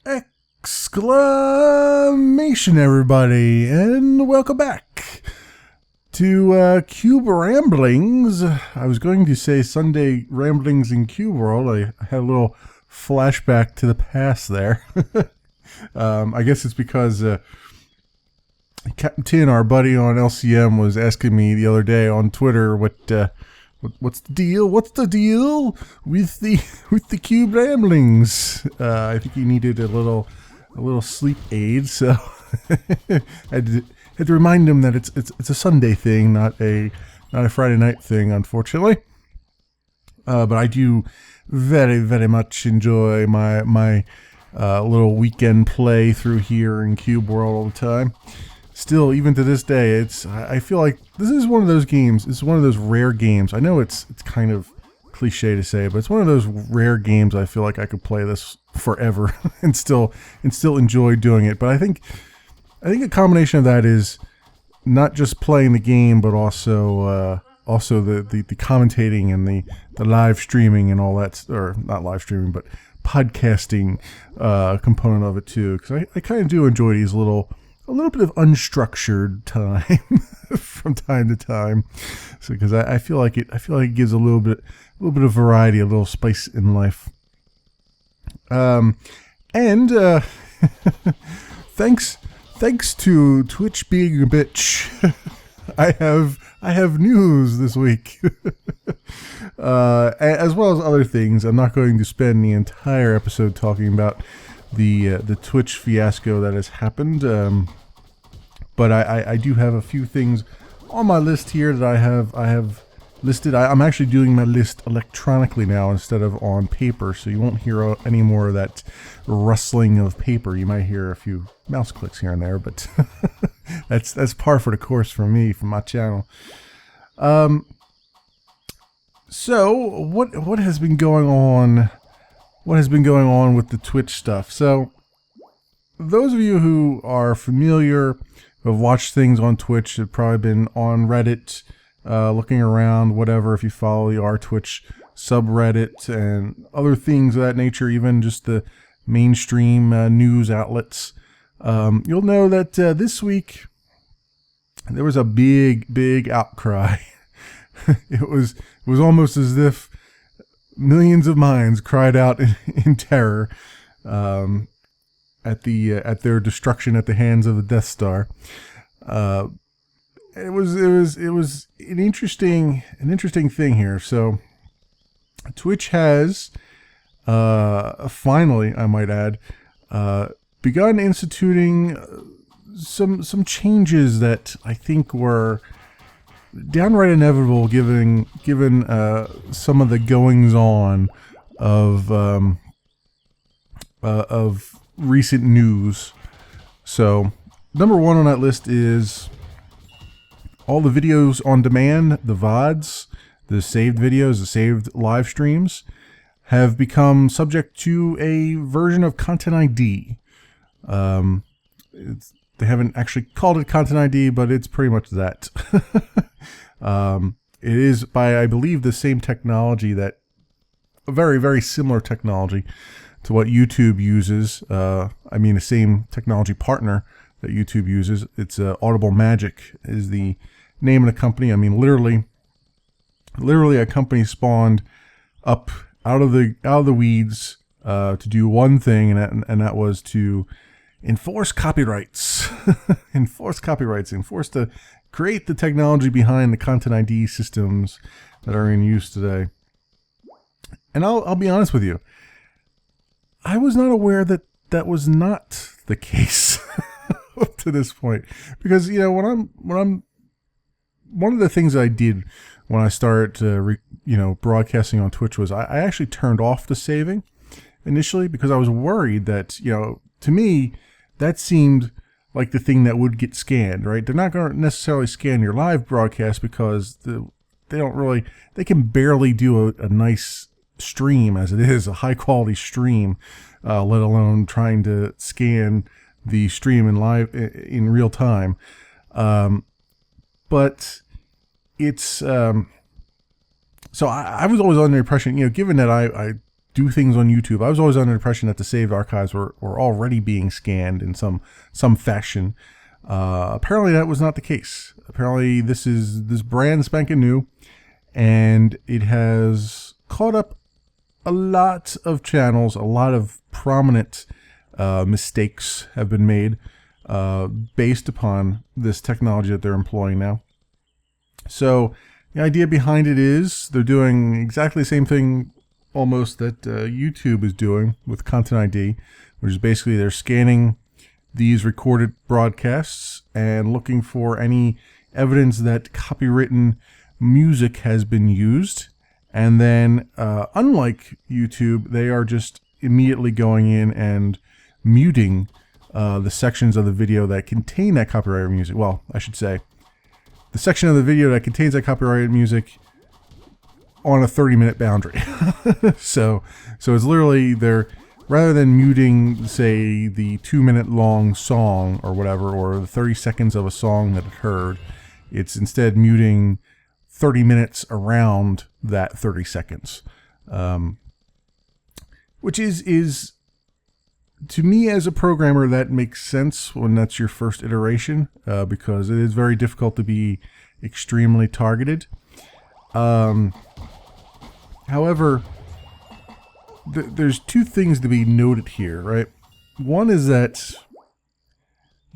Exclamation, everybody, and welcome back to Cube Ramblings. I was going to say Sunday Ramblings in Cube World. I had a little flashback to the past there. I guess it's because Captain Tin, our buddy on LCM, was asking me the other day on Twitter what's the deal? What's the deal with the Cube Ramblings? I think he needed a little sleep aid, so I had to remind him that it's a Sunday thing, not a Friday night thing, unfortunately. But I do very, very much enjoy my little weekend play through here in Cube World all the time. Still, even to this day, I feel like this is one of those games. It's one of those rare games. I know it's kind of cliche to say, but it's one of those rare games I feel like I could play this forever and still enjoy doing it. But I think a combination of that is not just playing the game, but also the commentating and the live streaming and all that, or not live streaming, but podcasting component of it too. Because I kind of do enjoy these a little bit of unstructured time from time to time. So because I feel like it gives a little bit of variety, a little spice in life. And thanks to Twitch being a bitch, I have news this week, as well as other things. I'm not going to spend the entire episode talking about the Twitch fiasco that has happened, but I do have a few things on my list here that I have listed. I'm actually doing my list electronically now instead of on paper, so you won't hear any more of that rustling of paper. You might hear a few mouse clicks here and there, but that's par for the course for me, for my channel. So what has been going on? What has been going on with the Twitch stuff? So those of you who are familiar, who have watched things on Twitch, have probably been on Reddit, looking around, whatever, if you follow the R-Twitch subreddit and other things of that nature, even just the mainstream news outlets, you'll know that this week there was a big outcry. It was almost as if millions of minds cried out in terror at their destruction at the hands of the Death Star. It was an interesting thing here. So Twitch has finally, I might add, begun instituting some changes that I think were downright inevitable given some of the goings on of recent news. So number one on that list is all the videos on demand, the VODs, the saved videos, the saved live streams, have become subject to a version of Content ID. They haven't actually called it Content ID, but it's pretty much that. It is by, I believe, the same technology a very, very similar technology to what YouTube uses. The same technology partner that YouTube uses. It's Audible Magic is the name of the company. I mean, literally a company spawned up out of the weeds to do one thing, and that was to enforce copyrights. enforce to create the technology behind the Content ID systems that are in use today. And I'll be honest with you, I was not aware that was not the case up to this point, because when I'm one of the things I did when I started broadcasting on Twitch was I actually turned off the saving initially, because I was worried that to me that seemed like the thing that would get scanned, right? They're not going to necessarily scan your live broadcast because they can barely do a nice stream as it is, a high quality stream, let alone trying to scan the stream in real time. But it's so I was always under the impression, given that I do things on YouTube. I was always under the impression that the saved archives were already being scanned in some fashion. Apparently that was not the case. Apparently this brand spanking new, and it has caught up a lot of channels. A lot of prominent mistakes have been made based upon this technology that they're employing now. So the idea behind it is they're doing exactly the same thing almost that YouTube is doing with Content ID, which is basically they're scanning these recorded broadcasts and looking for any evidence that copywritten music has been used. And then, unlike YouTube, they are just immediately going in and muting the sections of the video that contain that copyrighted music. Well, I should say, the section of the video that contains that copyrighted music on a 30-minute boundary. so it's literally they're, rather than muting, say, the 2-minute long song or whatever, or the 30 seconds of a song that it heard, it's instead muting 30 minutes around that 30 seconds. Which is to me as a programmer, that makes sense when that's your first iteration, because it is very difficult to be extremely targeted. However, there's two things to be noted here, right? One is that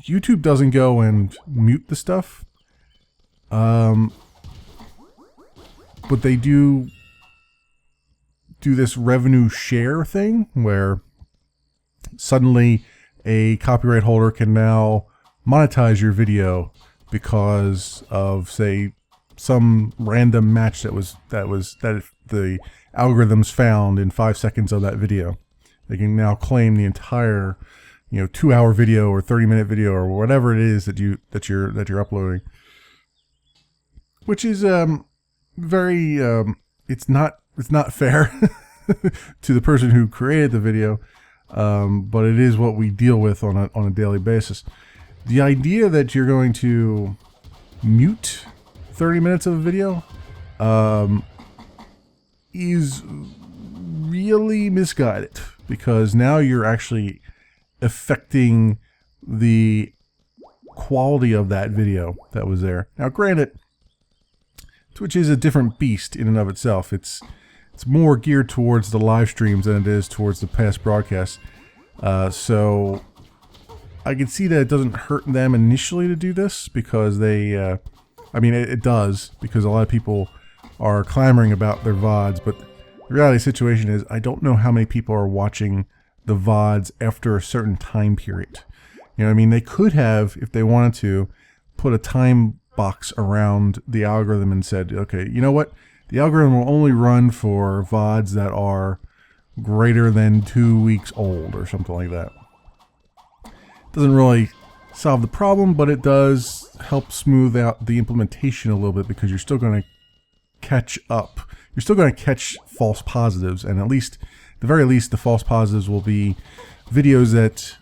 YouTube doesn't go and mute the stuff, but they do this revenue share thing where suddenly a copyright holder can now monetize your video because of, say, some random match that the algorithms found in 5 seconds of that video. They can now claim the entire, 2-hour video or 30-minute video or whatever it is that you're uploading, which is very it's not fair to the person who created the video, but it is what we deal with on a daily basis. The idea that you're going to mute 30 minutes of a video is really misguided, because now you're actually affecting the quality of that video that was there. Now, granted, Twitch is a different beast in and of itself. It's more geared towards the live streams than it is towards the past broadcasts. So I can see that it doesn't hurt them initially to do this, because they, it does, because a lot of people are clamoring about their VODs, but the reality of the situation is I don't know how many people are watching the VODs after a certain time period. They could have, if they wanted to, put a time box around the algorithm and said, okay, you know what? The algorithm will only run for VODs that are greater than 2 weeks old or something like that. Doesn't really solve the problem, but it does help smooth out the implementation a little bit, because you're still going to catch up. You're still going to catch false positives, and at the very least, the false positives will be videos that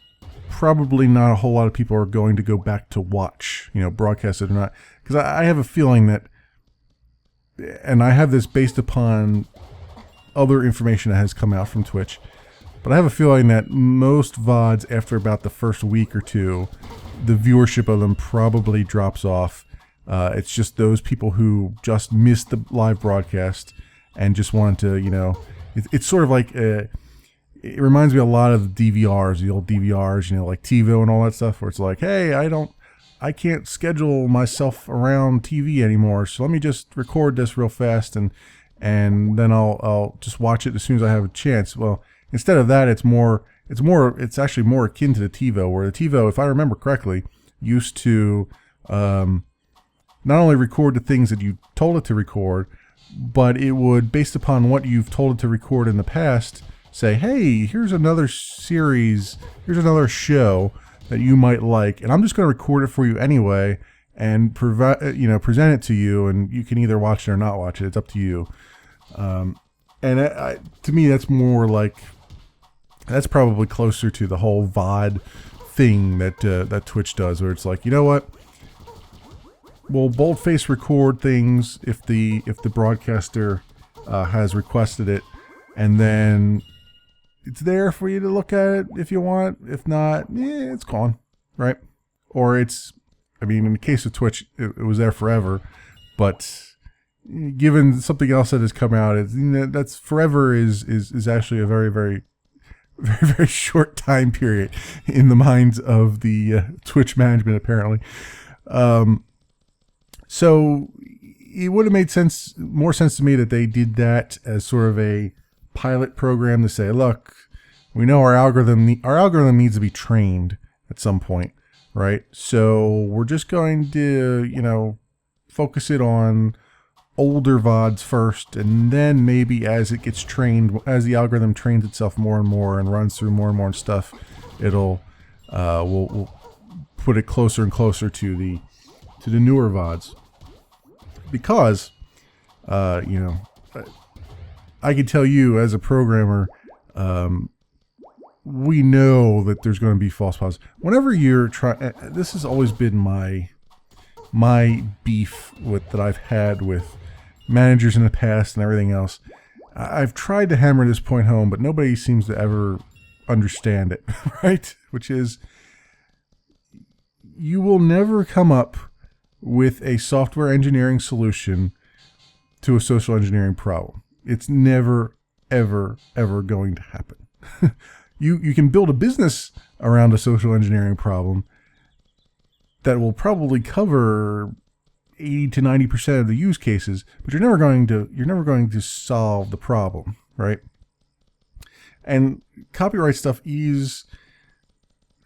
probably not a whole lot of people are going to go back to watch, broadcasted or not. Because I have a feeling that, and I have this based upon other information that has come out from Twitch, but I have a feeling that most VODs, after about the first week or two, the viewership of them probably drops off. It's just those people who just missed the live broadcast and just wanted to, it's sort of like, it reminds me a lot of DVRs, the old DVRs, like TiVo and all that stuff, where it's like, hey, I can't schedule myself around TV anymore, so let me just record this real fast and then I'll just watch it as soon as I have a chance. Well, instead of that, it's actually more akin to the TiVo, where the TiVo, if I remember correctly, used to not only record the things that you told it to record, but it would, based upon what you've told it to record in the past, say, hey, here's another series, here's another show that you might like, and I'm just going to record it for you anyway and present it to you, and you can either watch it or not watch it. It's up to you. To me, that's more like, that's probably closer to the whole VOD thing that Twitch does, where it's like, you know what? We'll boldface record things if the broadcaster has requested it, and then it's there for you to look at it if you want. If not, it's gone, right? Or it's, I mean, in the case of Twitch, it was there forever, but given something else that has come out, that's forever is actually a very, very, very, very short time period in the minds of the Twitch management, apparently. So it would have made more sense to me that they did that as sort of a pilot program to say, look, we know our algorithm needs to be trained at some point, right? So we're just going to, focus it on older VODs first, and then maybe as it gets trained, as the algorithm trains itself more and more and runs through more and more stuff, we'll put it closer and closer to the newer VODs. Because, I can tell you as a programmer, we know that there's going to be false positives. Whenever you're trying, this has always been my beef that I've had with managers in the past and everything else. I've tried to hammer this point home, but nobody seems to ever understand it, right? Which is, you will never come up with a software engineering solution to a social engineering problem. It's never, ever, ever going to happen. You can build a business around a social engineering problem that will probably cover 80 to 90% of the use cases, but you're never going to solve the problem, right? And copyright stuff is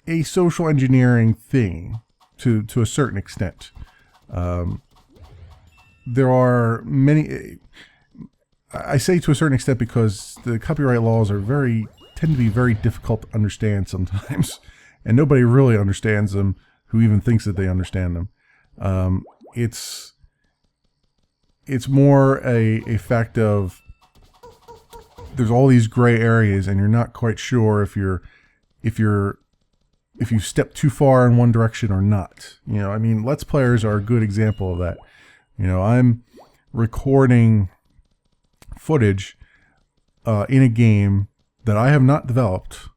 a social engineering thing to a certain extent. There are many, I say to a certain extent because the copyright laws tend to be very difficult to understand sometimes, and nobody really understands them who even thinks that they understand them. It's more a fact of there's all these gray areas, and you're not quite sure if you step too far in one direction or not. Let's Players are a good example of that. I'm recording footage in a game that I have not developed,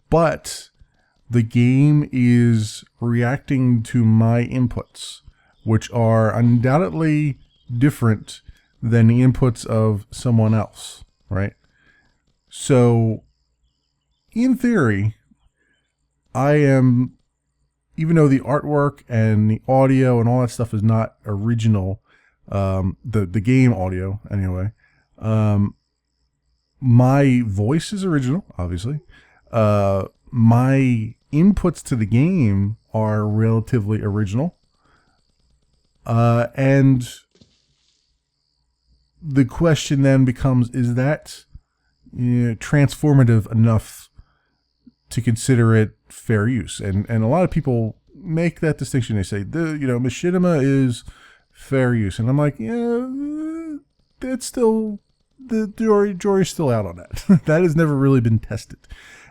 but the game is reacting to my inputs, which are undoubtedly different than the inputs of someone else, right? So, in theory, even though the artwork and the audio and all that stuff is not original, the game audio anyway, my voice is original, obviously. My inputs to the game are relatively original. And the question then becomes, is that transformative enough to consider it fair use? And a lot of people make that distinction. They say, machinima is fair use. And I'm like, it's still, the jury's still out on that. That has never really been tested.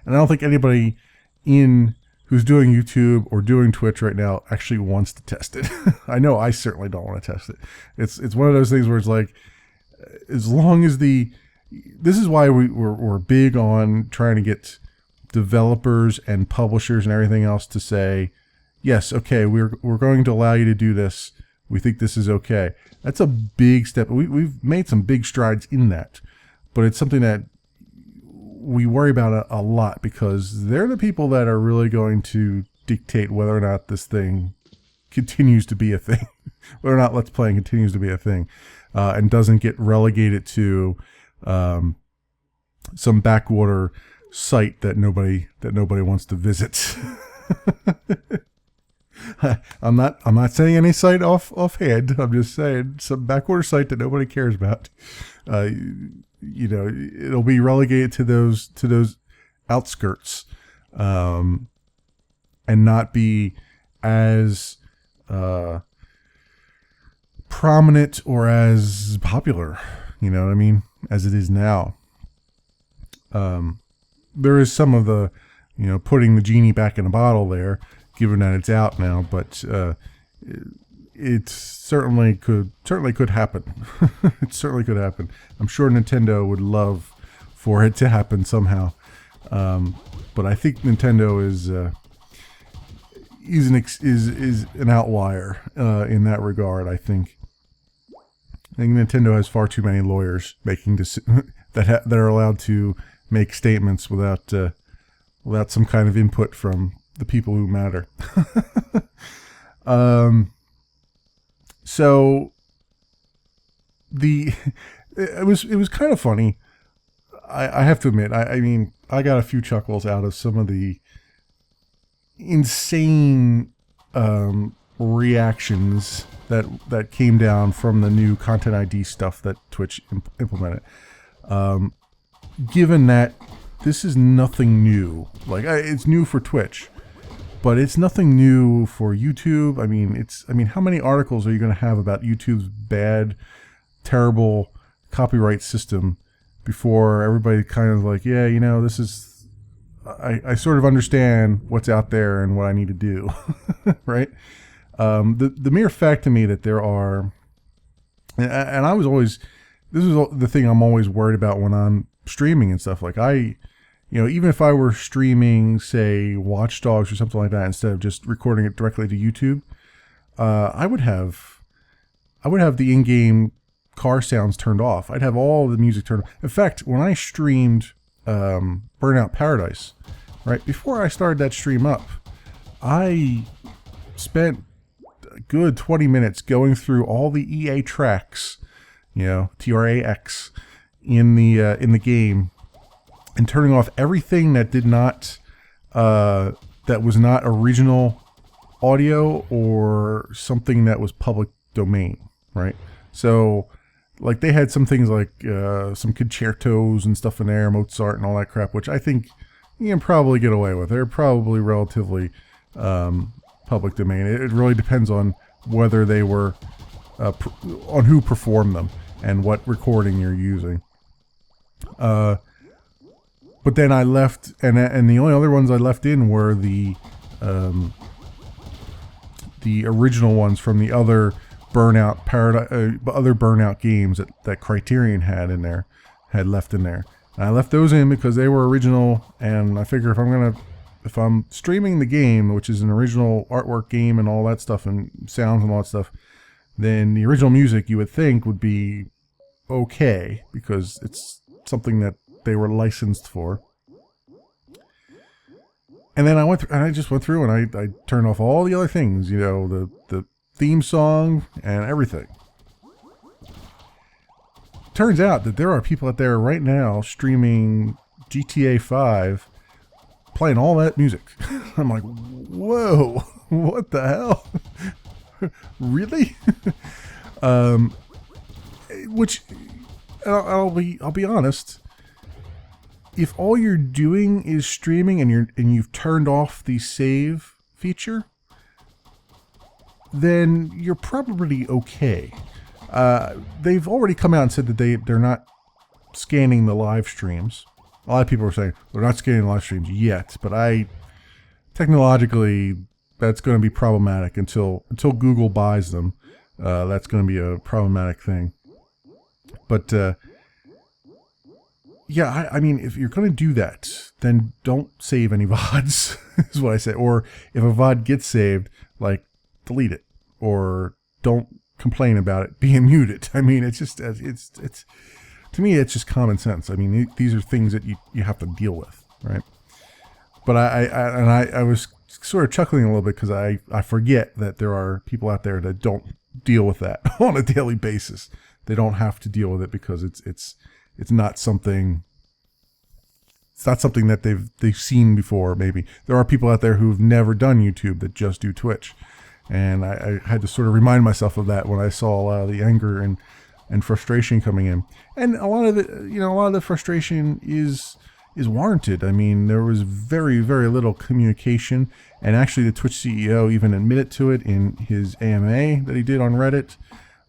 And I don't think anybody who's doing YouTube or doing Twitch right now actually wants to test it. I know I certainly don't want to test it. It's one of those things where it's like, as long as this is why we're big on trying to get developers and publishers and everything else to say, yes, okay, we're going to allow you to do this. We think this is okay. That's a big step. We've made some big strides in that, but it's something that we worry about a lot because they're the people that are really going to dictate whether or not this thing continues to be a thing, whether or not Let's Playing continues to be a thing, and doesn't get relegated to some backwater site that nobody wants to visit. I'm not saying any site offhand. I'm just saying some backwater site that nobody cares about. It'll be relegated to those outskirts, and not be as prominent or as popular, as it is now. There is some of the, putting the genie back in the bottle there, given that it's out now, but it certainly could happen. It certainly could happen. I'm sure Nintendo would love for it to happen somehow. But I think Nintendo is an outlier in that regard. I think Nintendo has far too many lawyers making that are allowed to make statements without some kind of input from the people who matter. So it was kind of funny. I have to admit, I mean, I got a few chuckles out of some of the insane reactions that came down from the new Content ID stuff that Twitch implemented. Given that this is nothing new, like it's new for Twitch, but it's nothing new for YouTube. I mean, how many articles are you going to have about YouTube's bad, terrible copyright system before everybody kind of like, yeah, you know, this is, I sort of understand what's out there and what I need to do, right? The mere fact to me that there are, and I was always, this is the thing I'm always worried about when I'm streaming and stuff. Like even if I were streaming, say, Watch Dogs or something like that, instead of just recording it directly to YouTube, I would have the in-game car sounds turned off. I'd have all the music turned off. In fact, when I streamed Burnout Paradise, right before I started that stream up, I spent a good 20 minutes going through all the EA tracks, TRAX, in the game, and turning off everything that did not that was not original audio or something that was public domain, right? So, like, they had some things like some concertos and stuff in there, Mozart and all that crap, which I think you can probably get away with. They're probably relatively public domain. It really depends on whether they were on who performed them and what recording you're using. But then I left, and the only other ones I left in were the original ones from the other Burnout other Burnout games that Criterion had left in there. And I left those in because they were original, and I figure if I'm streaming the game, which is an original artwork game and all that stuff and sounds and all that stuff, then the original music you would think would be okay because it's something that they were licensed for. And then I just went through and I turned off all the other things, the theme song and everything. Turns out that there are people out there right now streaming GTA 5 playing all that music. I'm like, whoa, what the hell? Really? Which I'll be honest. If all you're doing is streaming and you've turned off the save feature, then you're probably okay. They've already come out and said that they're not scanning the live streams. A lot of people are saying they're not scanning live streams yet, but technologically that's going to be problematic until Google buys them. That's going to be a problematic thing. But yeah, I mean, if you're going to do that, then don't save any VODs, is what I say. Or if a VOD gets saved, like, delete it. Or don't complain about it being muted. I mean, it's just, it's to me, it's just common sense. I mean, these are things that you have to deal with, right? But I was sort of chuckling a little bit because I forget that there are people out there that don't deal with that on a daily basis. They don't have to deal with it because it's not something. It's not something that they've seen before. Maybe there are people out there who've never done YouTube that just do Twitch, and I had to sort of remind myself of that when I saw a lot of the anger and frustration coming in, and a lot of it, a lot of the frustration is warranted. I mean, there was very, very little communication, and actually the Twitch CEO even admitted to it in his AMA that he did on Reddit,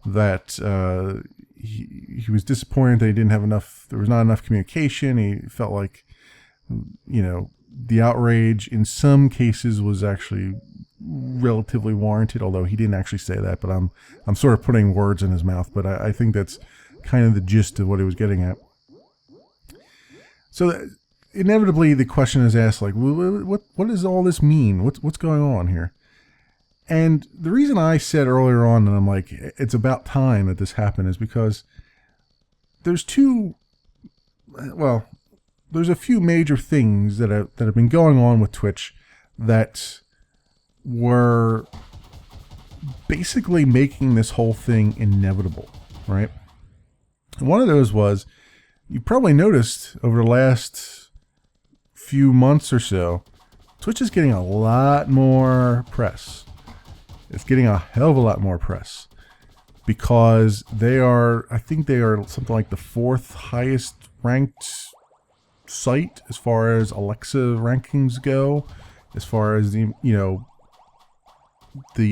that he was disappointed that he didn't have enough, there was not enough communication. He felt like, the outrage in some cases was actually relatively warranted, although he didn't actually say that, but I'm sort of putting words in his mouth, but I think that's kind of the gist of what he was getting at. So inevitably the question is asked, like, what does all this mean? What's going on here? And the reason I said earlier on that I'm like, it's about time that this happened is because there's there's a few major things that have been going on with Twitch that were basically making this whole thing inevitable, right? And one of those was, you probably noticed over the last few months or so, Twitch is getting a lot more press. It's getting a hell of a lot more press because I think they are something like the 4th highest ranked site as far as Alexa rankings go, as far as the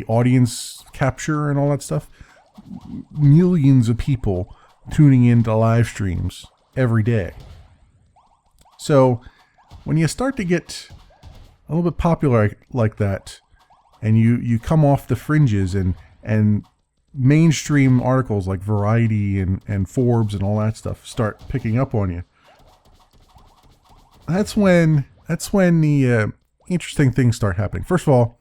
audience capture and all that stuff. Millions of people tuning into live streams every day. So when you start to get a little bit popular like that, and you come off the fringes and mainstream articles like Variety and Forbes and all that stuff start picking up on you, that's when the interesting things start happening. First of all,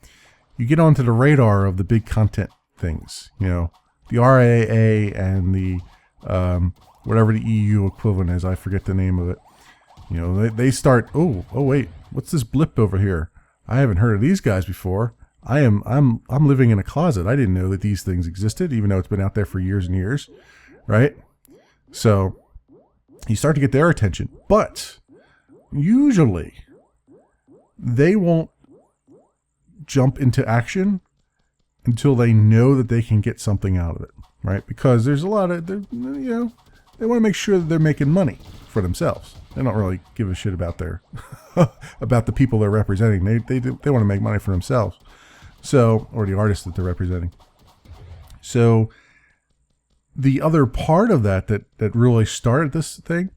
you get onto the radar of the big content things, the RAA and the whatever the EU equivalent is. I forget the name of it. They start, oh wait, what's this blip over here? I haven't heard of these guys before. I'm living in a closet. I didn't know that these things existed, even though it's been out there for years and years, right? So you start to get their attention, but usually they won't jump into action until they know that they can get something out of it, right? Because there's a lot of, they want to make sure that they're making money for themselves. They don't really give a shit about about the people they're representing. They want to make money for themselves. So, or the artists that they're representing. So the other part of that really started this thing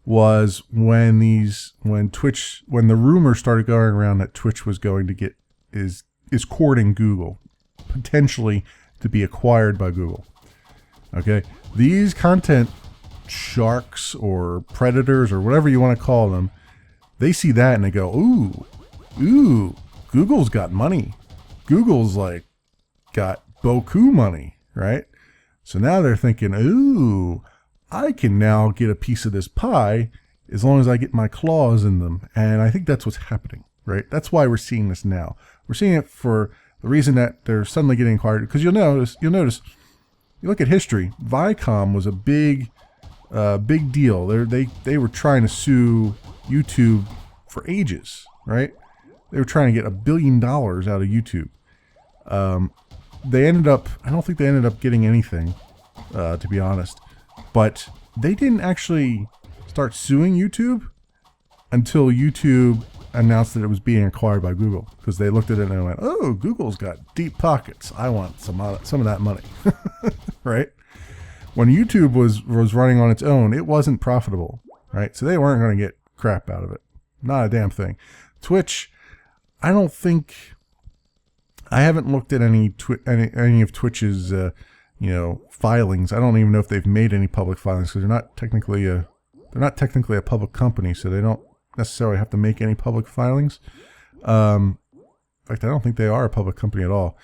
was when the rumor started going around that Twitch was going to is courting Google, potentially to be acquired by Google. Okay, these content sharks or predators or whatever you want to call them, they see that and they go, ooh, Google's got money. Google's like got beaucoup money, right? So now they're thinking, ooh, I can now get a piece of this pie as long as I get my claws in them. And I think that's what's happening, right? That's why we're seeing this now. We're seeing it for the reason that they're suddenly getting acquired. Because you'll notice, you look at history, Viacom was a big deal. They were trying to sue YouTube for ages, right? They were trying to get $1 billion out of YouTube. I don't think they ended up getting anything, to be honest. But they didn't actually start suing YouTube until YouTube announced that it was being acquired by Google, because they looked at it and they went, "Oh, Google's got deep pockets. I want some of that money." Right? When YouTube was running on its own, it wasn't profitable, right? So they weren't going to get crap out of it. Not a damn thing. Twitch, I haven't looked at any of Twitch's filings. I don't even know if they've made any public filings, because they're not technically a public company, so they don't necessarily have to make any public filings. In fact, I don't think they are a public company at all.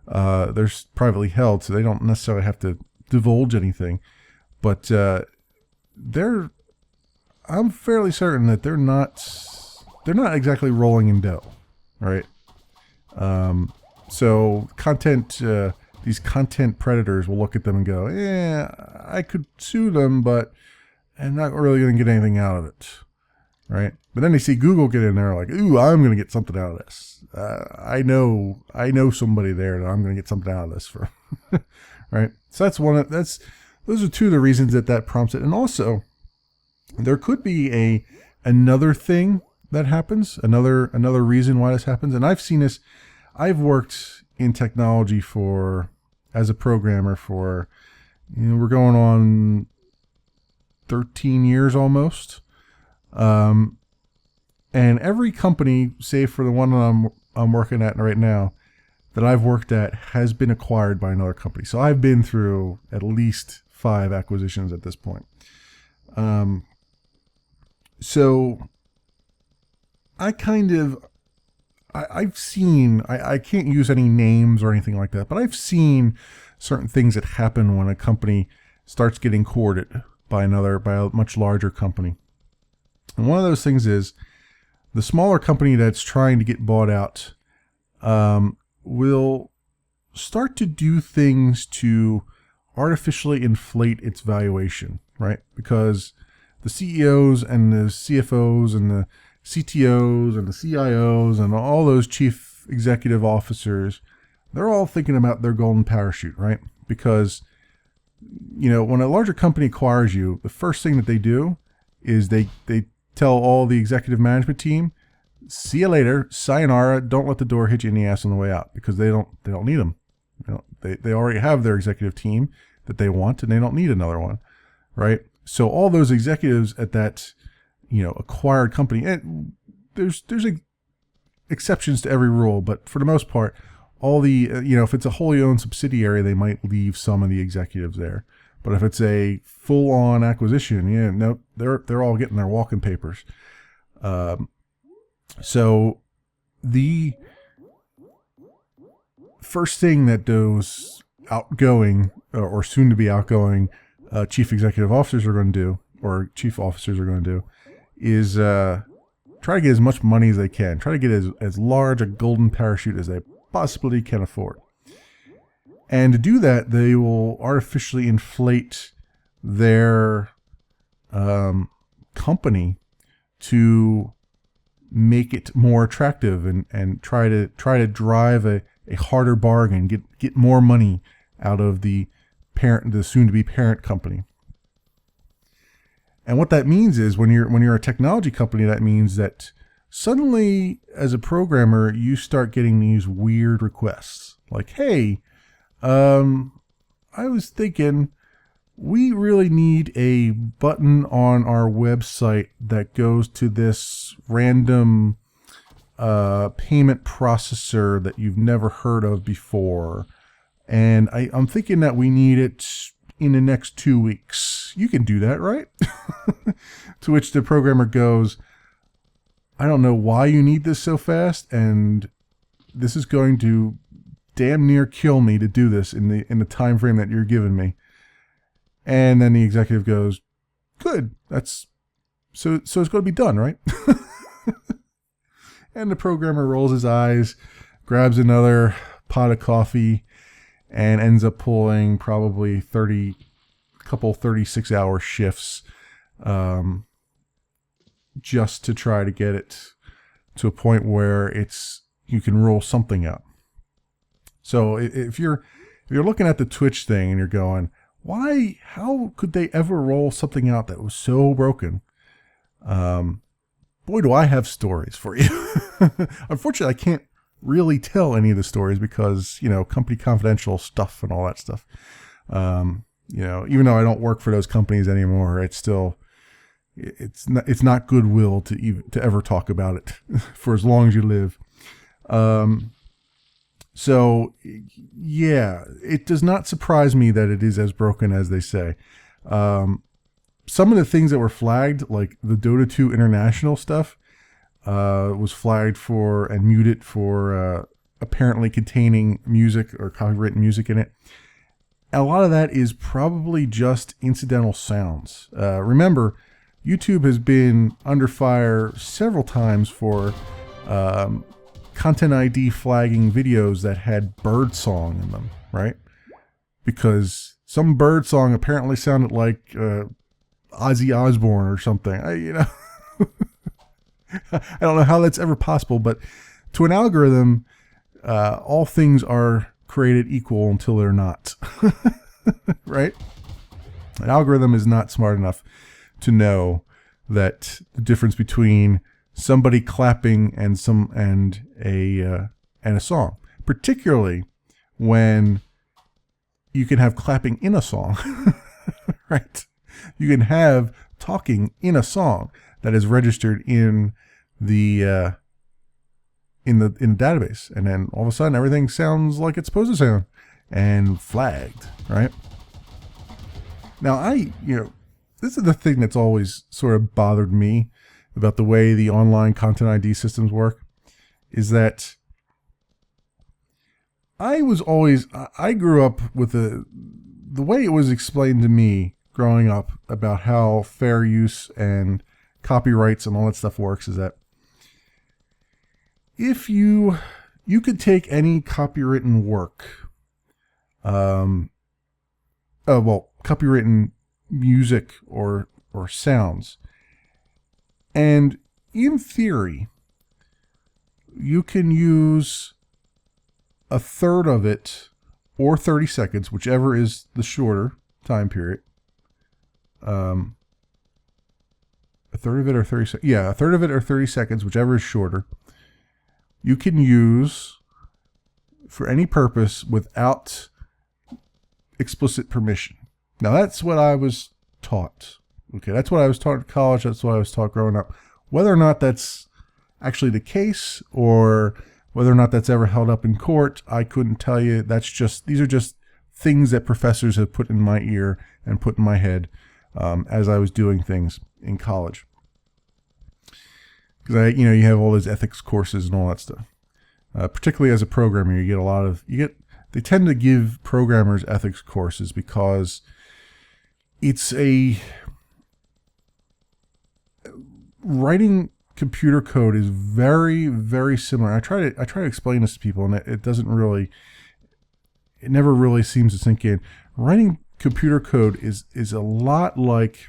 They're privately held, so they don't necessarily have to divulge anything. But I'm fairly certain that they're not exactly rolling in dough, right? So these content predators will look at them and go, "Yeah, I could sue them, but I'm not really going to get anything out of it," right? But then they see Google get in there, like, "Ooh, I'm going to get something out of this. I know somebody there that I'm going to get something out of this for," right? So those are two of the reasons that prompts it. And also, there could be another thing that happens, another reason why this happens. And I've seen this. I've worked in technology as a programmer for, we're going on 13 years almost. And every company, save for the one that I'm working at right now, that I've worked at, has been acquired by another company. So I've been through at least 5 acquisitions at this point. So I kind of, I've seen, I can't use any names or anything like that, but I've seen certain things that happen when a company starts getting courted by a much larger company. And one of those things is the smaller company that's trying to get bought out will start to do things to artificially inflate its valuation, right? Because the CEOs and the CFOs and the CTOs and the CIOs and all those chief executive officers, they're all thinking about their golden parachute, right? Because, when a larger company acquires you, the first thing that they do is they tell all the executive management team, see you later, sayonara, don't let the door hit you in the ass on the way out, because they don't need them. They already have their executive team that they want, and they don't need another one, right? So all those executives at that, acquired company, and there's exceptions to every rule, but for the most part, all the, if it's a wholly owned subsidiary, they might leave some of the executives there. But if it's a full-on acquisition, no, they're all getting their walking papers. So the first thing that those outgoing or soon-to-be outgoing chief executive officers are going to do, or chief officers are going to do, is try to get as much money as they can. Try to get as large a golden parachute as they possibly can afford. And to do that, they will artificially inflate their company to make it more attractive and try to drive a harder bargain, get more money out of the soon-to-be parent company. And what that means is when you're a technology company, that means that suddenly, as a programmer, you start getting these weird requests. Like, hey, I was thinking we really need a button on our website that goes to this random payment processor that you've never heard of before. And I'm thinking that we need it in the next 2 weeks. You can do that, right? To which the programmer goes, I don't know why you need this so fast, and this is going to damn near kill me to do this in the time frame that you're giving me. And then the executive goes, good, so it's going to be done, right? And the programmer rolls his eyes, grabs another pot of coffee, and ends up pulling probably 36-hour shifts just to try to get it to a point where you can roll something out. So if you're looking at the Twitch thing and you're going, how could they ever roll something out that was so broken? Boy, do I have stories for you. Unfortunately, I can't really tell any of the stories because, company confidential stuff and all that stuff. Even though I don't work for those companies anymore, it's not goodwill to ever talk about it for as long as you live. So yeah, it does not surprise me that it is as broken as they say. Some of the things that were flagged, like the Dota 2 international stuff, was flagged for and muted for apparently containing music or copyrighted music in it. A lot of that is probably just incidental sounds. Remember, YouTube has been under fire several times for Content ID flagging videos that had bird song in them, right? Because some bird song apparently sounded like Ozzy Osbourne or something. I don't know how that's ever possible, but to an algorithm, all things are created equal until they're not, right? An algorithm is not smart enough to know that the difference between somebody clapping and a song, particularly when you can have clapping in a song, right? You can have talking in a song that is registered in the database, and then all of a sudden everything sounds like it's supposed to sound and flagged, right? Now this is the thing that's always sort of bothered me about the way the online content ID systems work is that I grew up with the way it was explained to me growing up about how fair use and copyrights and all that stuff works is that if you could take any copywritten work, copywritten music or sounds, and in theory, you can use a third of it or 30 seconds, whichever is the shorter time period. A third of it or 30 seconds. Yeah, a third of it or 30 seconds, whichever is shorter. You can use for any purpose without explicit permission. Now, that's what I was taught. Okay, that's what I was taught in college. That's what I was taught growing up. Whether or not that's actually the case or whether or not that's ever held up in court, I couldn't tell you. These are just things that professors have put in my ear and put in my head as I was doing things in college. Because you have all those ethics courses and all that stuff. Particularly as a programmer, they tend to give programmers ethics courses because writing computer code is very, very similar. I try to explain this to people, and it never really seems to sink in. Writing computer code is a lot like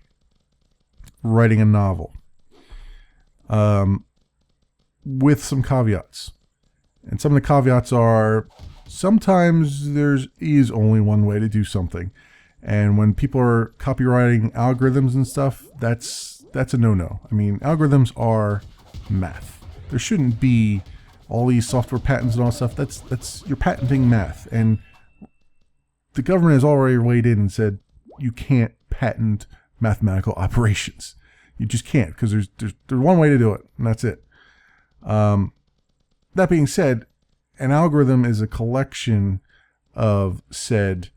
writing a novel, with some caveats. And some of the caveats are sometimes there is only one way to do something. And when people are copywriting algorithms and stuff, that's a no-no. I mean, algorithms are math. There shouldn't be all these software patents and all stuff. That's you're patenting math. And the government has already weighed in and said you can't patent mathematical operations. You just can't, because there's one way to do it, and that's it. That being said, an algorithm is a collection of said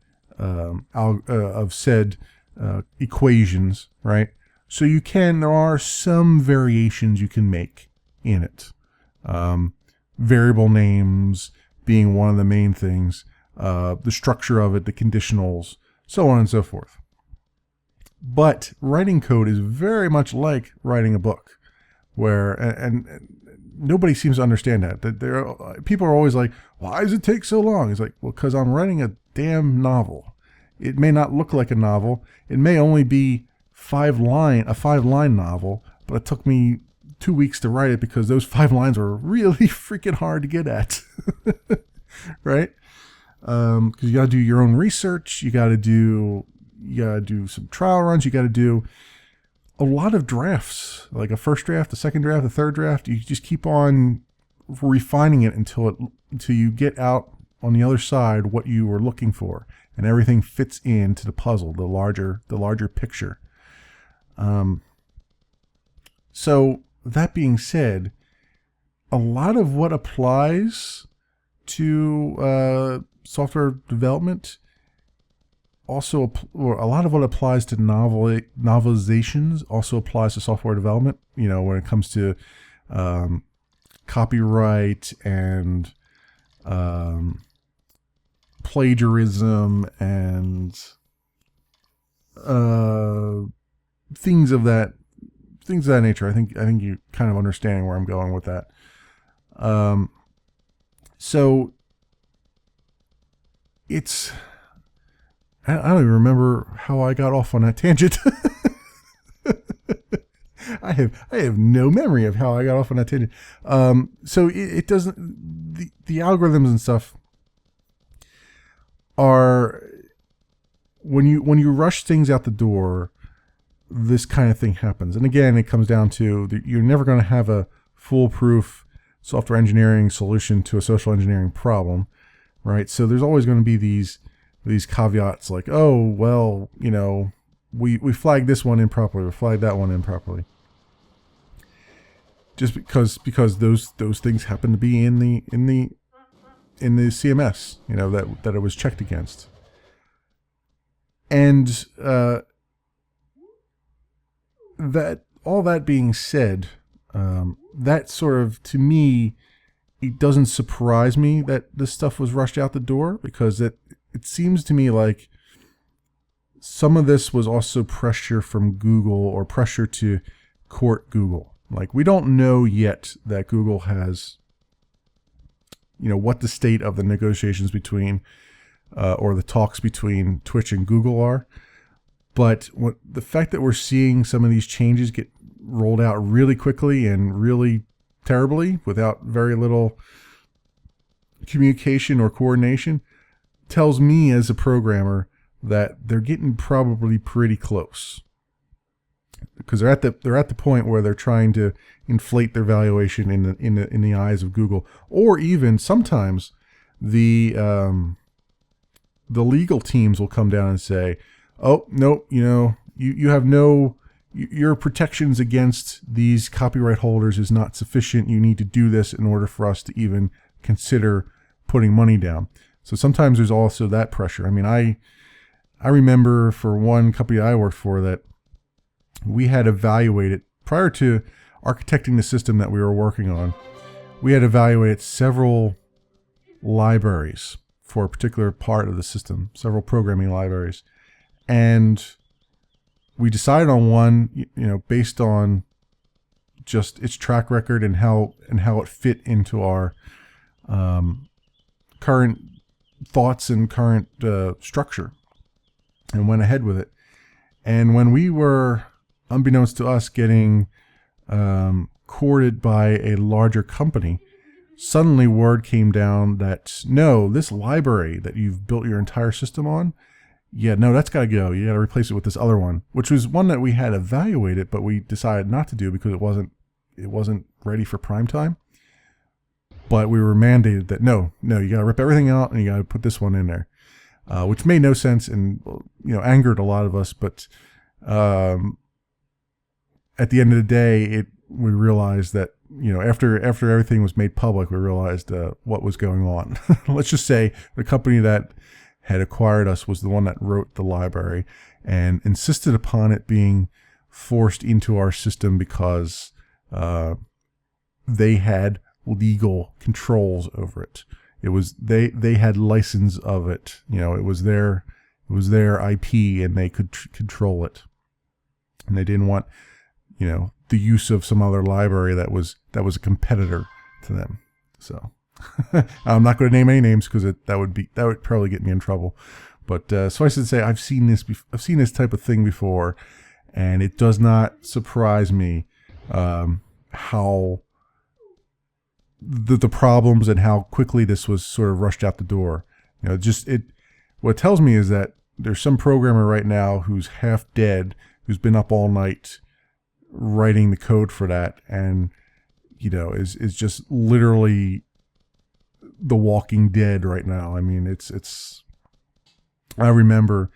equations, right? So there are some variations you can make in it. Variable names being one of the main things, the structure of it, the conditionals, so on and so forth. But writing code is very much like writing a book, where and nobody seems to understand that. People are always like, why does it take so long? It's like, well, because I'm writing a damn novel. It may not look like a novel. It may only be a 5-line novel, but it took me 2 weeks to write it because those 5 lines were really freaking hard to get at. Right? Because you got to do your own research. You got to do some trial runs. You got to do a lot of drafts, like a first draft, a second draft, a third draft. You just keep on refining it until you get out on the other side what you were looking for, and everything fits into the puzzle, the larger picture. So that being said, a lot of what applies to software development or a lot of what applies to novelizations also applies to software development. When it comes to copyright and plagiarism and things of that nature. I think you kind of understand where I'm going with that. So it's. I don't even remember how I got off on that tangent. I have no memory of how I got off on that tangent. So it doesn't. The algorithms and stuff are when you rush things out the door, this kind of thing happens. And again, it comes down to you're never going to have a foolproof software engineering solution to a social engineering problem, right? So there's always going to be these caveats like, oh, well, we flagged this one improperly, we flagged that one improperly. Just because those things happen to be in the CMS, that it was checked against. And that all that being said, that sort of, to me, it doesn't surprise me that this stuff was rushed out the door, because it seems to me like some of this was also pressure from Google, or pressure to court Google. Like, we don't know yet that Google has, what the state of the negotiations between, or the talks between Twitch and Google are. But the fact that we're seeing some of these changes get rolled out really quickly and really terribly without very little communication or coordination tells me as a programmer that they're getting probably pretty close, because they're at the point where they're trying to inflate their valuation in the eyes of Google, or even sometimes the legal teams will come down and say, "Oh, no, you have your protections against these copyright holders is not sufficient. You need to do this in order for us to even consider putting money down." So sometimes there's also that pressure. I mean, I remember for one company I worked for that we had evaluated, prior to architecting the system that we were working on, we had evaluated several libraries for a particular part of the system, several programming libraries. And we decided on one, based on just its track record and how it fit into our current thoughts and current structure, and went ahead with it. And when we were, unbeknownst to us, getting courted by a larger company, suddenly word came down that, no, this library that you've built your entire system on, that's got to go. You got to replace it with this other one, which was one that we had evaluated, but we decided not to do because it wasn't ready for prime time. But we were mandated that no, you got to rip everything out and you got to put this one in there, which made no sense and angered a lot of us. But at the end of the day, we realized that after everything was made public, we realized what was going on. Let's just say the company that had acquired us was the one that wrote the library and insisted upon it being forced into our system because they had legal controls over it. It was they had license of it. It was their IP and they could control it, and they didn't want the use of some other library that was a competitor to them. So I'm not going to name any names because that would probably get me in trouble. But suffice it to say, I've seen this type of thing before, and it does not surprise me how the problems and how quickly this was sort of rushed out the door. What it tells me is that there's some programmer right now who's half dead, who's been up all night writing the code for that, and is just literally the Walking Dead right now. I mean, it's. I remember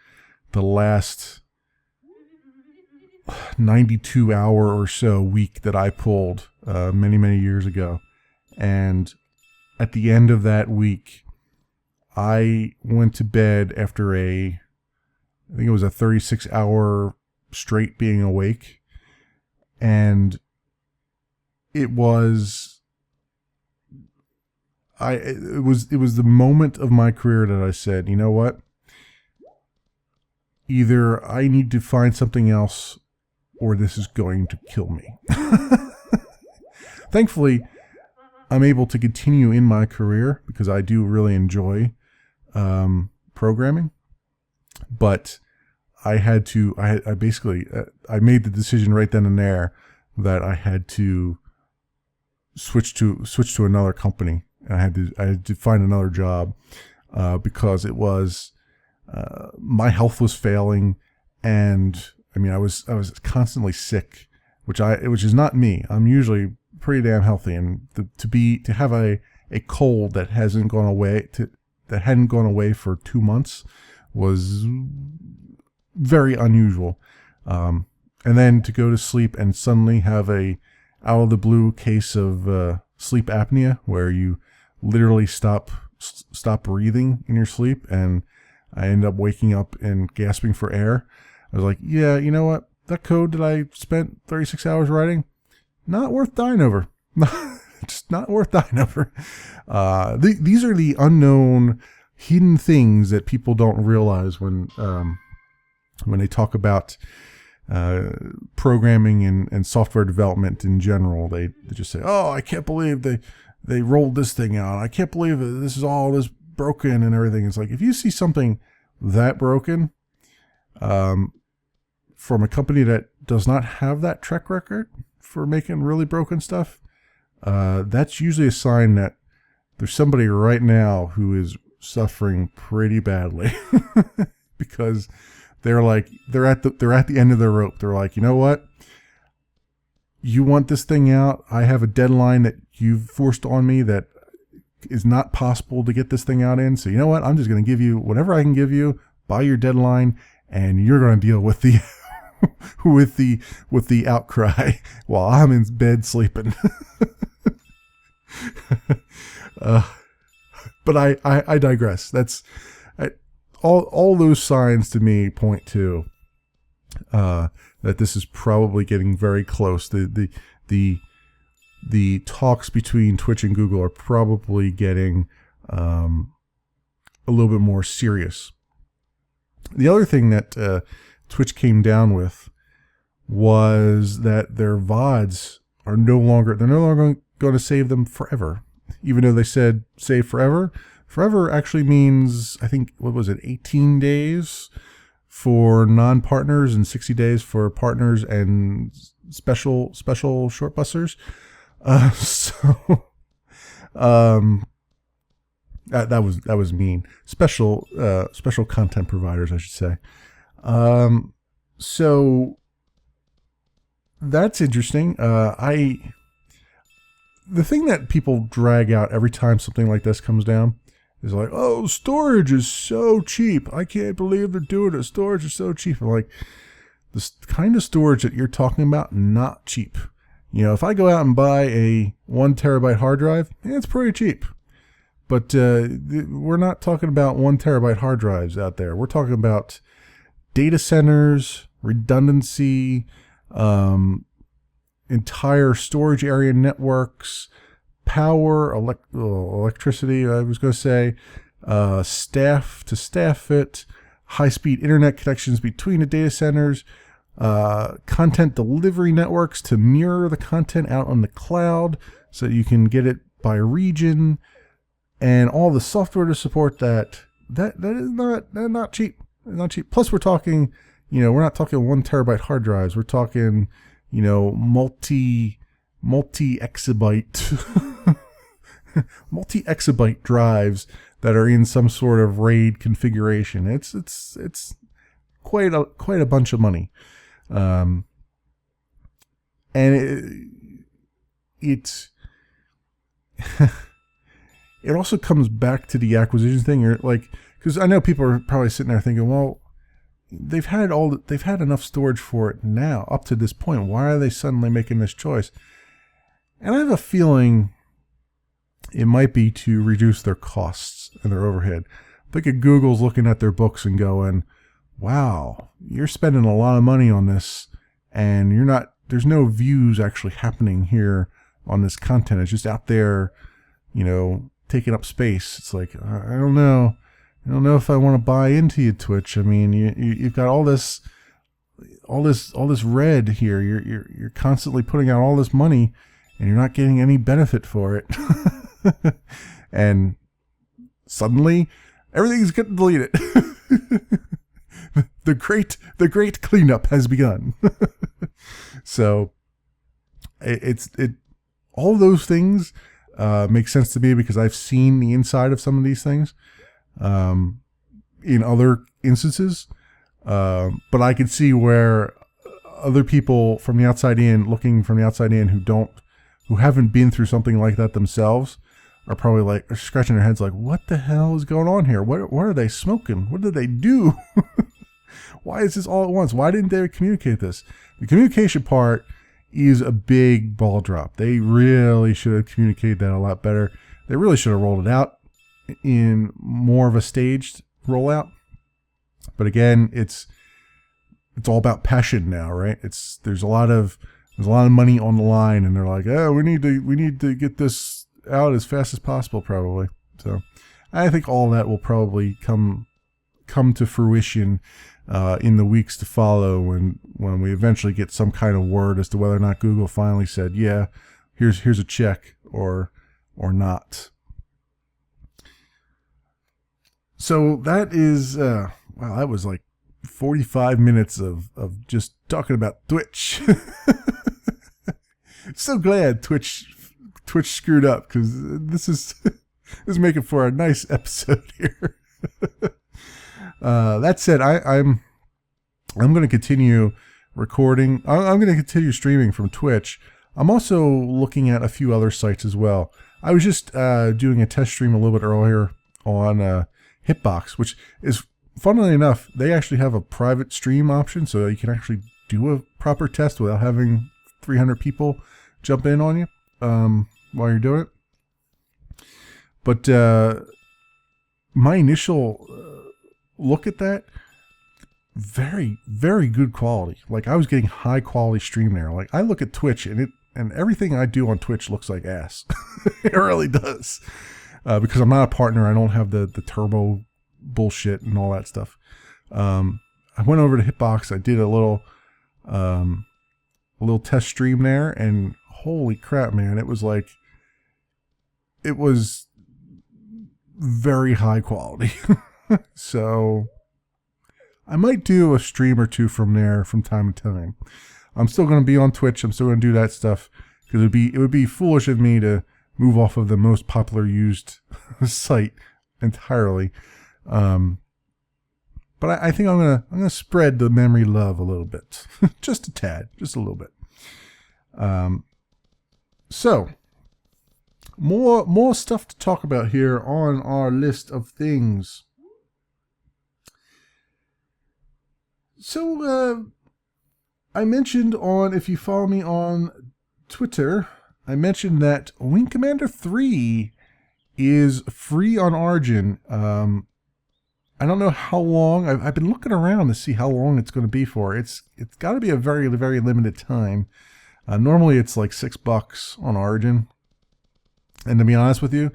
the last 92-hour or so week that I pulled many years ago, and at the end of that week, I went to bed after I think it was a 36-hour straight being awake, and it was the moment of my career that I said, you know what? Either I need to find something else or this is going to kill me. Thankfully, I'm able to continue in my career because I do really enjoy programming. But I made the decision right then and there that I had to switch to another company. I had to find another job because it was my health was failing, and I mean I was constantly sick, which is not me. I'm usually pretty damn healthy, and to have a cold that hadn't gone away for 2 months was very unusual. And then to go to sleep and suddenly have a out of the blue case of sleep apnea, where you literally stop breathing in your sleep, and I end up waking up and gasping for air. I was like, yeah, you know what? That code that I spent 36 hours writing, not worth dying over. Just not worth dying over. These are the unknown, hidden things that people don't realize when they talk about programming and software development in general. They just say, "Oh, I can't believe they rolled this thing out. I can't believe this is all this broken and everything." It's like, if you see something that broken from a company that does not have that track record for making really broken stuff, that's usually a sign that there's somebody right now who is suffering pretty badly because they're at the end of their rope. They're like, you know what? You want this thing out. I have a deadline that you've forced on me that is not possible to get this thing out in. So you know what? I'm just going to give you whatever I can give you by your deadline, and you're going to deal with the with the outcry while I'm in bed sleeping. But I digress. All those signs to me point to that this is probably getting very close. The talks between Twitch and Google are probably getting a little bit more serious. The other thing that Twitch came down with was that their VODs are no longer going to save them forever. Even though they said save forever, forever actually means, I think, what was it, 18 days for non-partners and 60 days for partners and special short busters. That was mean. Special content providers, I should say. So that's interesting. The thing that people drag out every time something like this comes down is like, oh, storage is so cheap. I can't believe they're doing it. Storage is so cheap. I'm like, this kind of storage that you're talking about, not cheap. You know, if I go out and buy a 1 terabyte hard drive, it's pretty cheap. But we're not talking about 1 terabyte hard drives out there. We're talking about data centers, redundancy, entire storage area networks, power, electricity, I was going to say, staff to staff it, high-speed internet connections between the data centers, content delivery networks to mirror the content out on the cloud so that you can get it by region, and all the software to support that. That is not cheap. Not cheap. Plus, we're talking, we're not talking 1 terabyte hard drives. We're talking, multi exabyte multi-exabyte drives that are in some sort of RAID configuration. It's quite a bunch of money, and it also comes back to the acquisition thing, or because I know people are probably sitting there thinking, well, they've had enough storage for it now up to this point. Why are they suddenly making this choice? And I have a feeling it might be to reduce their costs and their overhead. I think Google's looking at their books and going, wow, you're spending a lot of money on this, and there's no views actually happening here on this content. It's just out there, taking up space. It's like, I don't know. I don't know if I want to buy into you, Twitch. I mean, you've got all this red here. You're constantly putting out all this money, and you're not getting any benefit for it. And suddenly, everything's getting deleted. The great cleanup has begun. So, all those things make sense to me because I've seen the inside of some of these things in other instances. But I can see where other people from the outside in, looking from the outside in, who haven't been through something like that themselves, are probably scratching their heads like, what the hell is going on here? What are they smoking? What did they do? Why is this all at once? Why didn't they communicate this? The communication part is a big ball drop. They really should have communicated that a lot better. They really should have rolled it out in more of a staged rollout. But again, it's all about passion now, right? There's a lot of there's a lot of money on the line, and they're like, oh, we need to get this out as fast as possible, probably. So I think all that will probably come to fruition in the weeks to follow when we eventually get some kind of word as to whether or not Google finally said, yeah, here's a check or not. So that is wow, that was like 45 minutes of just talking about Twitch. So glad Twitch screwed up, because this is making for a nice episode here. That said, I'm going to continue recording. I'm going to continue streaming from Twitch. I'm also looking at a few other sites as well. I was just doing a test stream a little bit earlier on Hitbox, which is, funnily enough, they actually have a private stream option, so you can actually do a proper test without having 300 people jump in on you while you're doing it. But my initial look at that, very, very good quality. Like, I was getting high quality stream there. Like, I look at Twitch and everything I do on Twitch looks like ass. It really does. Because I'm not a partner. I don't have the turbo bullshit and all that stuff. I went over to Hitbox. I did a little test stream there, and holy crap, man. It was very high quality. So I might do a stream or two from there from time to time. I'm still going to be on Twitch. I'm still going to do that stuff, because it would be foolish of me to move off of the most popular used site entirely. But I think I'm gonna spread the memory love a little bit, just a tad, just a little bit. So more stuff to talk about here on our list of things. So I mentioned if you follow me on Twitter, I mentioned that Wing Commander 3 is free on Origin. I don't know how long. I've been looking around to see how long it's going to be for. It's got to be a very, very limited time. Normally it's like $6 on Origin. And to be honest with you,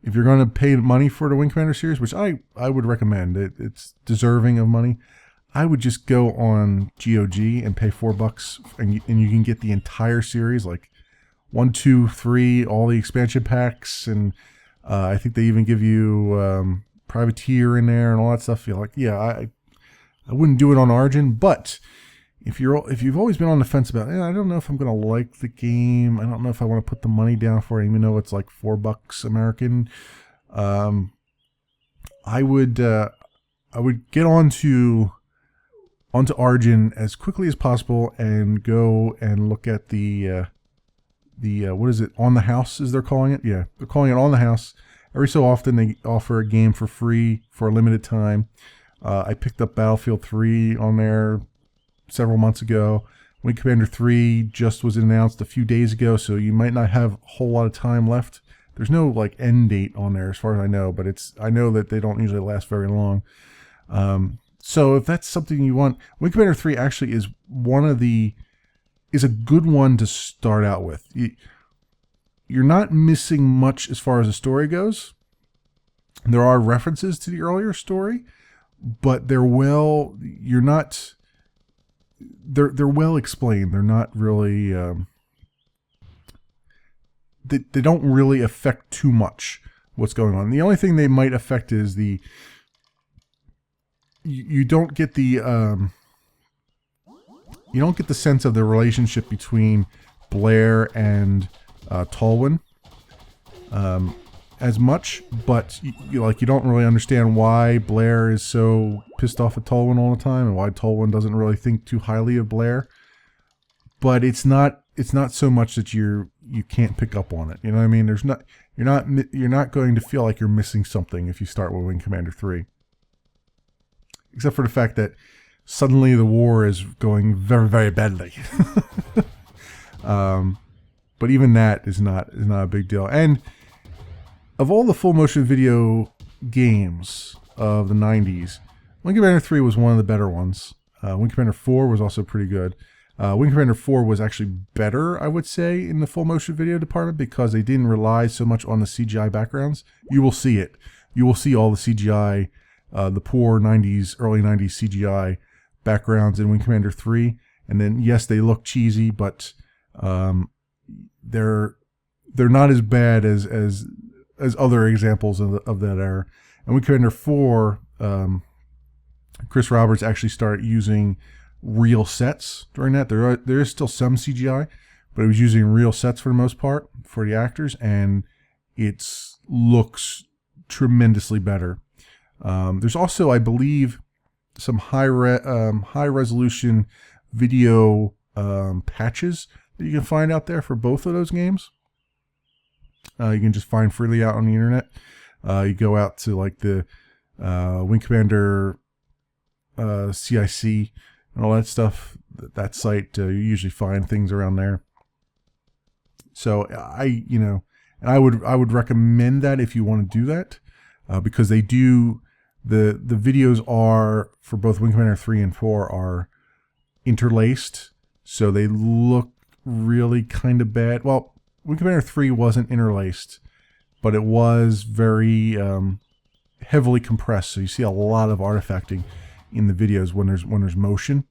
if you're going to pay money for the Wing Commander series, which I would recommend, it's deserving of money, I would just go on GOG and pay $4, and you can get the entire series, like 1, 2, 3, all the expansion packs, and I think they even give you Privateer in there and all that stuff. You're like, yeah, I wouldn't do it on Origin, but if you've always been on the fence about, I don't know if I'm gonna like the game, I don't know if I want to put the money down for it, even though it's like $4 American, I would get onto Origin as quickly as possible and go and look at the what is it, On the House, as they're calling it? Yeah, they're calling it On the House. Every so often they offer a game for free for a limited time. I picked up Battlefield 3 on there several months ago. Wing Commander 3 just was announced a few days ago, so you might not have a whole lot of time left. There's no like end date on there as far as I know, but I know that they don't usually last very long. So if that's something you want, Wing Commander 3 actually is a good one to start out with. You're not missing much as far as the story goes. There are references to the earlier story, but they're well explained. They're not really they don't really affect too much what's going on. The only thing they might affect is you don't get the sense of the relationship between Blair and Tolwyn as much, but you don't really understand why Blair is so pissed off at Tolwyn all the time, and why Tolwyn doesn't really think too highly of Blair. But it's not so much that you can't pick up on it. You know what I mean? You're not going to feel like you're missing something if you start with Wing Commander 3. Except for the fact that suddenly the war is going very, very badly. But even that is not a big deal. And of all the full motion video games of the 90s, Wing Commander 3 was one of the better ones. Wing Commander 4 was also pretty good. Wing Commander 4 was actually better, I would say, in the full motion video department because they didn't rely so much on the CGI backgrounds. You will see it. You will see all the CGI, the poor 90s, early 90s CGI backgrounds in Wing Commander 3. And then, yes, they look cheesy, but they're not as bad as other examples of that era. And Wing Commander 4, Chris Roberts actually started using real sets during that. There is still some CGI, but he was using real sets for the most part for the actors, and it looks tremendously better. There's also, I believe, some high resolution video patches that you can find out there for both of those games. You can just find freely out on the internet. You go out to like the Wing Commander CIC and all that stuff. That site, you usually find things around there. So I would recommend that if you want to do that, because they do the videos are for both Wing Commander 3 and 4 are interlaced, so they look really kind of bad. Well, Wing Commander 3 wasn't interlaced, but it was very heavily compressed, so you see a lot of artifacting in the videos when there's motion.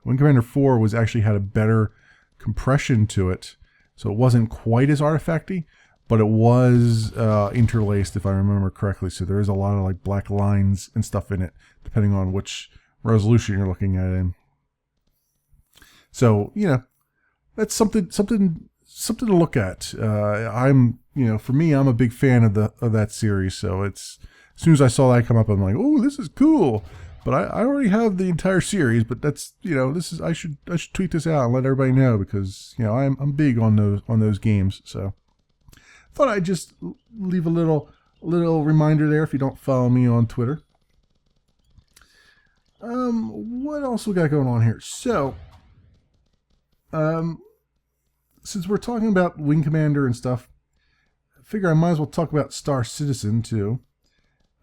Wing Commander 4 was actually had a better compression to it, so it wasn't quite as artifacty, but it was interlaced, if I remember correctly. So there is a lot of like black lines and stuff in it, depending on which resolution you're looking at it in. So that's something to look at. For me, I'm a big fan of that series. So it's as soon as I saw that come up, I'm like, oh, this is cool. But I already have the entire series. But that's I should tweet this out and let everybody know, because I'm big on those games. So I thought I'd just leave a little reminder there if you don't follow me on Twitter. What else we got going on here? So since we're talking about Wing Commander and stuff, I figure I might as well talk about Star Citizen too.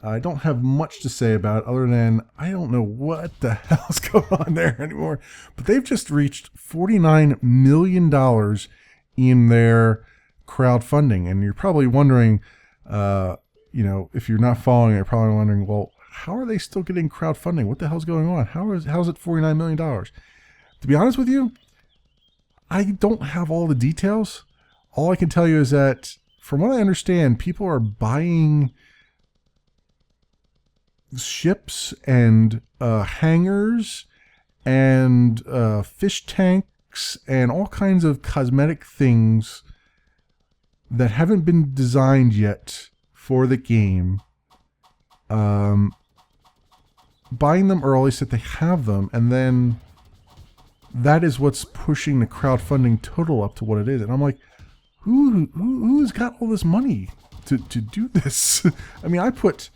I don't have much to say about it other than I don't know what the hell's going on there anymore. But they've just reached $49 million in their crowdfunding. And you're probably wondering, if you're not following it, you're probably wondering, well, how are they still getting crowdfunding? What the hell's going on? How's it $49 million? To be honest with you, I don't have all the details. All I can tell you is that, from what I understand, people are buying ships and hangars and fish tanks and all kinds of cosmetic things that haven't been designed yet for the game. Buying them early so that they have them, and then that is what's pushing the crowdfunding total up to what it is. And I'm like, who's got all this money to do this? I mean, I put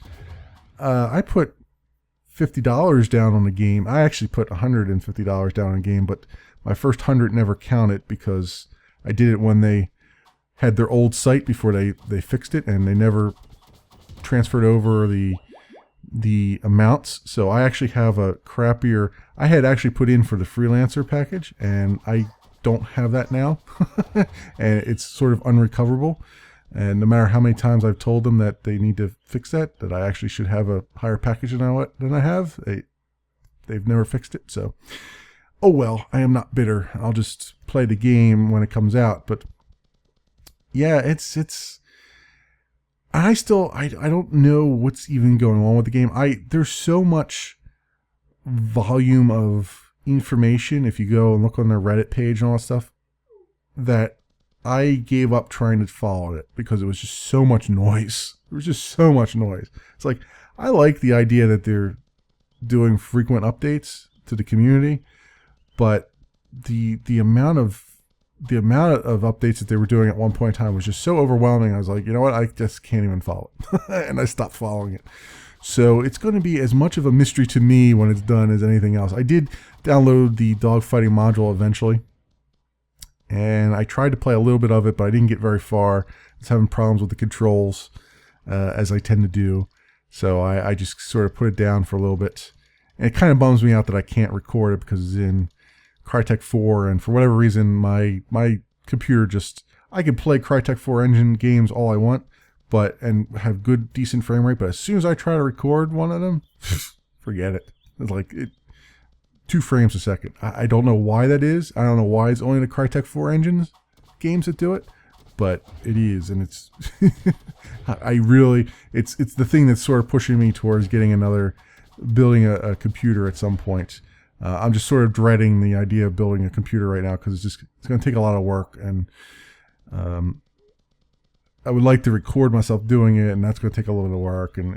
$50 down on the game. I actually put $150 down on a game, but my first 100 never counted because I did it when they had their old site before they fixed it, and they never transferred over the amounts. So I actually have a crappier. I had actually put in for the freelancer package, and I don't have that now, and it's sort of unrecoverable. And no matter how many times I've told them that they need to fix that I actually should have a higher package than I have, they've never fixed it. So, oh well, I am not bitter. I'll just play the game when it comes out. But yeah, it's. I don't know what's even going on with the game. There's so much volume of information if you go and look on their Reddit page and all that stuff that I gave up trying to follow it because it was just so much noise. There was just so much noise. It's like, I like the idea that they're doing frequent updates to the community, but the amount of updates that they were doing at one point in time was just so overwhelming. I was like, you know what? I just can't even follow it. And I stopped following it. So it's going to be as much of a mystery to me when it's done as anything else. I did download the dogfighting module eventually, and I tried to play a little bit of it, but I didn't get very far. I was having problems with the controls, as I tend to do. So I just sort of put it down for a little bit. And it kind of bums me out that I can't record it because it's in Crytek 4, and for whatever reason, my computer just, I can play Crytek 4 engine games all I want, and have good, decent frame rate, but as soon as I try to record one of them, forget it. It's like 2 frames a second. I don't know why that is. I don't know why it's only the Crytek 4 engines games that do it, but it is, and it's it's the thing that's sort of pushing me towards building a computer at some point. I'm just sort of dreading the idea of building a computer right now because it's going to take a lot of work, and I would like to record myself doing it, and that's going to take a little bit of work, and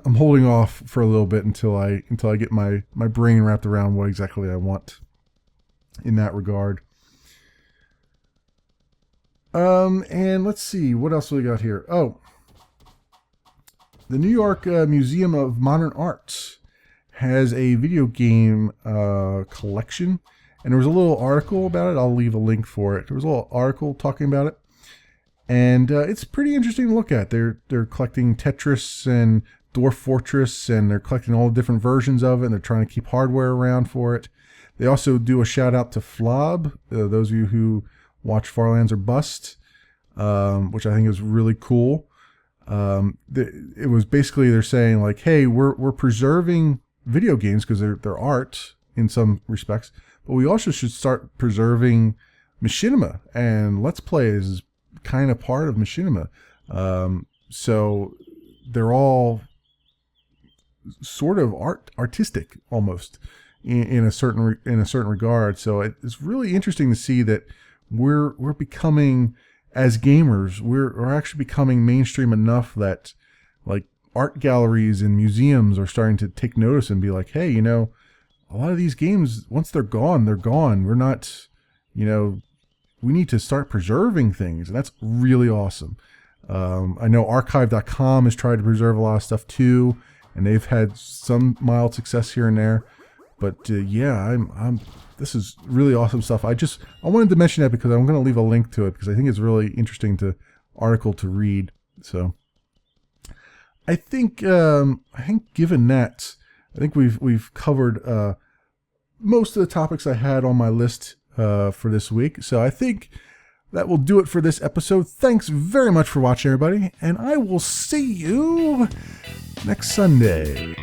I'm holding off for a little bit until I get my brain wrapped around what exactly I want in that regard. And let's see, what else we got here? Oh, the New York Museum of Modern Art has a video game collection, and there was a little article about it. I'll leave a link for it. There was a little article talking about it, and it's pretty interesting to look at. They're collecting Tetris and Dwarf Fortress, and they're collecting all the different versions of it, and they're trying to keep hardware around for it. They also do a shout out to Flob, those of you who watch Farlands or Bust, which I think is really cool. It was basically, they're saying like, hey, we're preserving video games because they're art in some respects, but we also should start preserving machinima, and Let's Play is kind of part of machinima. So they're all sort of artistic almost in a certain regard. So it's really interesting to see that we're becoming, as gamers, we're actually becoming mainstream enough that like art galleries and museums are starting to take notice and be like, hey, a lot of these games, once they're gone, they're gone. We're not, we need to start preserving things, and that's really awesome. I know archive.com has tried to preserve a lot of stuff too, and they've had some mild success here and there. But yeah, this is really awesome stuff. I wanted to mention that because I'm going to leave a link to it because I think it's really interesting article to read. So I think given that, I think we've covered most of the topics I had on my list for this week. So I think that will do it for this episode. Thanks very much for watching, everybody, and I will see you next Sunday.